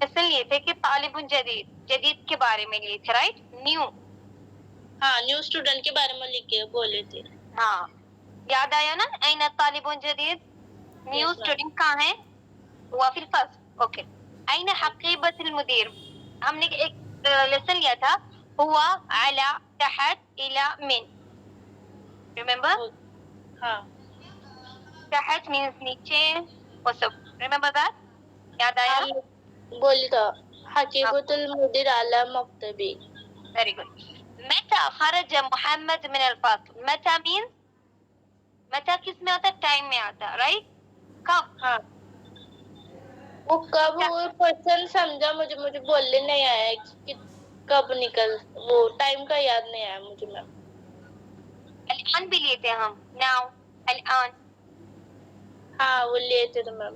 Lesson लिए थे कि तालिबुन जदीद, जदीद के बारे में लिए थे, राइट? न्यू। हाँ, न्यू स्टूडेंट के बारे में लिख के बोले थे। हाँ, याद आया ना? ऐन तालिबुन जदीद, न्यू Yes, ma'am. स्टूडेंट कहाँ है? हुआ फिर फर्स्ट। ओके। ऐन हकीबतुल मुदीर, हमने एक लेसन लिया था, हुआ, अला, तहत, इला, मिन। रिमेम्बर? हाँ, तहत मीन्स नीचे, वो सब। Remember that? याद आया? बोली था हकीबतुल मुदीर आला मक्तबी। Very good. मता खरज मोहम्मद मिन अल फस्ल, मता मीन्स, मता किस में आता है? टाइम में आता है, राइट? कब? हाँ, वो कब, वो क्वेश्चन समझा, मुझे बोलने नहीं आया कि कब निकल, वो टाइम का याद नहीं आया मुझे मैम। الآن भी लिए थे हम, now, الآن। हाँ, वो लेते थे मैम।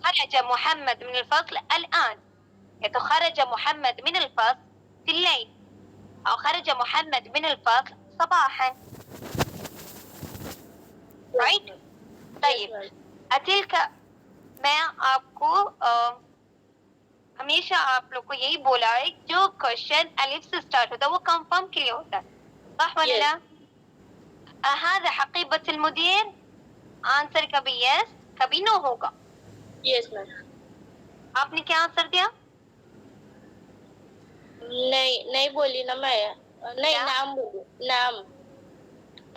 خرج محمد من الفصل الآن، या तो خرج محمد من الفصل في الليل، أو خرج محمد من الفصل صباحا، right? طيب أتلك، मैं आपको हमेशा आप लोग को यही बोला है, जो क्वेश्चन अलिफ से स्टार्ट होता है वो कंफर्म के लिए होता है, صح ولا لا؟ هذا حقيبة المدير، आंसर कभी यस कभी नो होगा। Yes ma'am. आपने क्या आंसर दिया? नहीं बोली ना मैं, नहीं क्या? नाम बोली,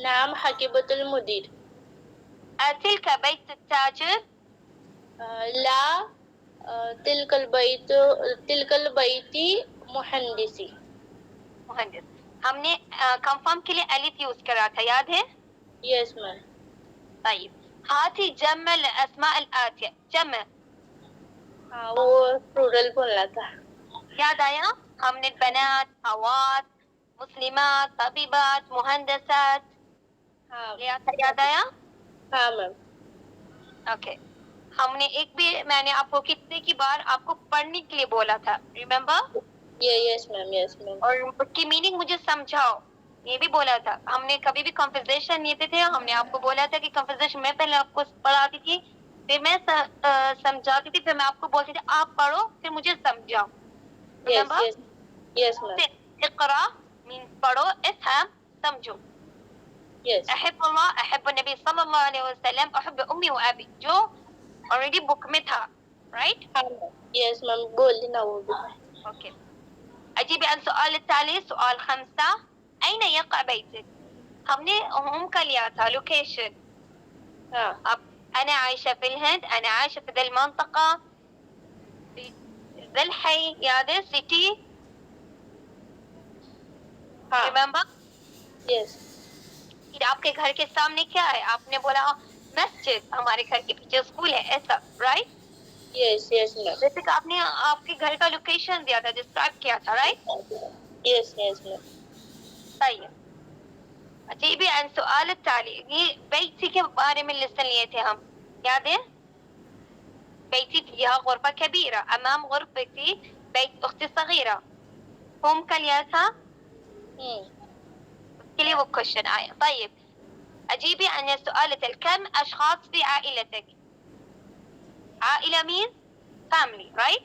नाम हकीबतुल मुदीर। تلك بيت التاجر، لا، तिलकल बैती मुहंदिसी। मुहंदिस। हमने कंफर्म के लिए अलिफ यूज करा था, याद है? Yes ma'am. طيب هاتي جمع الأسماء الآتية، جمع हाँ, वो प्लूरल बोलना था। याद आया? हमने बनात, हवात, मुस्लिमात, तबीबात, मुहंदसात हाँ लिया था, याद आया? हाँ मैम। ओके। हमने एक भी, मैंने आपको कितने की बार आपको पढ़ने के लिए बोला था, रिमेम्बर? Yes ma'am. और उसकी मीनिंग मुझे समझाओ, ये भी बोला था। हमने कभी भी कन्वर्सेशन लेते थे, हमने आपको बोला था कि कन्वर्सेशन मैं पहले आपको पढ़ाती थी, फिर मैं समझाती थी, फिर मैं आपको बोलती थी आप पढ़ो, फिर मुझे समझाओ। Yes ma'am. इक़रा मीन्स पढ़ो, इफ़हम समझो। यस अहब अल्लाह, अहब नबी सल्लल्लाहु अलैहि वसल्लम, अहब उम्मी व अबी, जो ऑलरेडी बुक में था, राइट? यस मैम, बोली ना वो भी। ओके। अजीब अन सवाल التالي، سؤال 5، أين يقع بيتك؟ हमने होम का लिया था, लोकेशन। हाँ अब أنا عايشة في الهند، أنا عايشة في ذا المنطقة، في ذا الحي، याद है? सिटी, हाँ। रिमेम्बर? यस फिर आपके घर के सामने क्या है? आपने बोला मस्जिद, हमारे घर के पीछे स्कूल है, ऐसा, राइट? Yes ma'am. जैसे कि आपने आपके घर का लोकेशन दिया था, डिस्क्राइब किया था, राइट? Yes ma'am. طيب अजीब अन सवाल التالي، ये बेटी के बारे में लेसन लिए थे हम, याद है? بيتي فيها غرفة كبيرة، أمام غرفتي بيت أختي الصغيرة، هم का लिया था, उसके लिए वो क्वेश्चन आया। طيب أجيبي عن السؤال كم أشخاص في عائلتك؟ عائلة means family, right?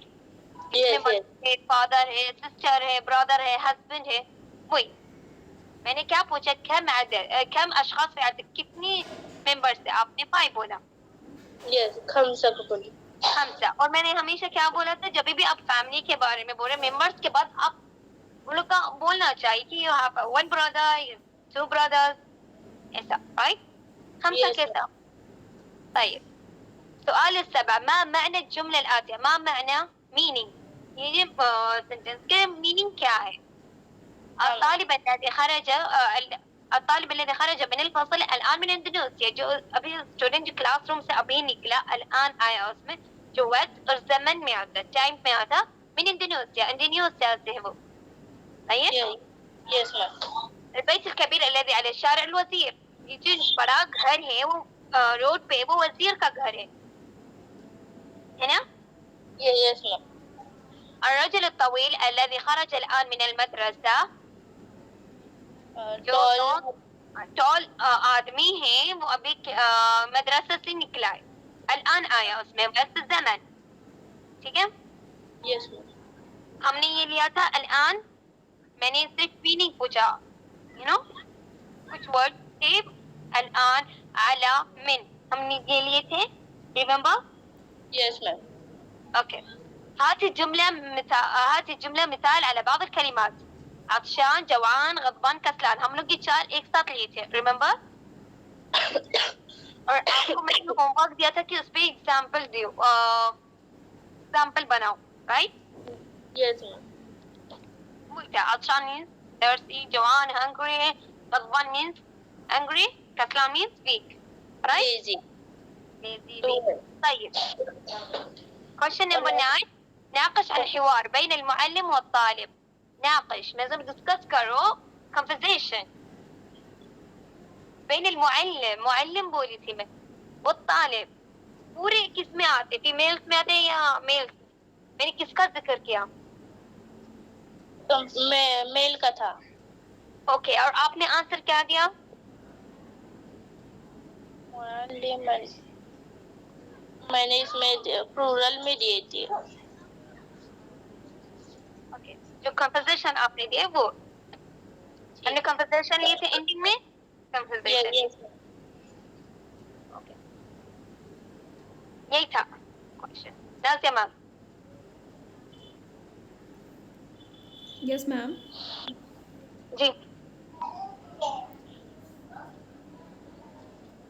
यस है, फादर है, सिस्टर है, ब्रदर है, हस्बैंड है, वही। मैंने क्या पूछा? कम अशखास في عائلتك, कितनी मेंबर्स है? आपने 5 बोला। यस खमसा को बोली। खमसा। और मैंने हमेशा क्या बोला था, जब भी आप फैमिली के बारे में बोल रहे, मेंबर्स के बाद आप उन लोग का बोलना चाहिए कि यू हैव 1 ब्रदर, 2 ब्रदर्स, ऐसा, राइट? खमसा कैसा? طيب سؤال السبع، ما معنى الجملة الآتية؟ ما معنى meaning، ये sentence के meaning क्या है؟ الطالب الذي خرج الطالب الذي خرج من الفصل الآن من اندونيسيا، जो अभी स्टूडेंट जो क्लास रूम से अभी निकला, الآن आया उसमें जो वक्त और जमन में आता, टाइम में आता, من اندونيسيا से है वो। طيب यस मैम। البيت الكبير الذي على الشارع الوزير، ये जो बड़ा घर है वो रोड पे, वो वजीर का घर है ना? Yes ma'am. الرجل الطويل الذي خرج الآن من المدرسة، जो टॉल आदमी है वो अभी मदरसा से निकला है, الآن आया उसमें वक्त ज़मन, ठीक है? Yes, ma'am. हमने ये लिया था الآن, मैंने सिर्फ मीनिंग पूछा, यू नो कुछ वर्ड थे الآن, على, من, हमने ये लिए थे, रिमेम्बर? Yes, ma'am. اوكي. هات الجملة مثال على بعض الكلمات. عطشان, جوعان, غضبان, कसलान, हम लोग ये चार एक साथ लिए थे, रिमेम्बर? और आपको मैंने होमवर्क दिया था कि उस पे एग्जाम्पल दियो, एग्जाम्पल बनाओ, right? Yes, ma'am. عطشان means thirsty, جوعان hungry, غضبان means angry, كسلان means weak, right? Lazy. lazy, weak. طيب. question number 9. ناقش الحوار بين المعلم والطالب. ناقش لازم discuss करो conversation بين المعلم, معلم बोली थी मैं, والطالب. पूरे किस में आते, फीमेल्स में आते या मेल्स? मैंने किसका जिक्र किया? तो मेल का था. ओके, और आपने आंसर क्या दिया? मैंने इसमें प्लूरल में दिए थे. ओके, जो कंपोजिशन आपने दिए वो हमने कंपोजिशन लिए थे एंडिंग में. Composition Yes. ओके, यही था question. Nazia ma'am. Yes, ma'am. जी.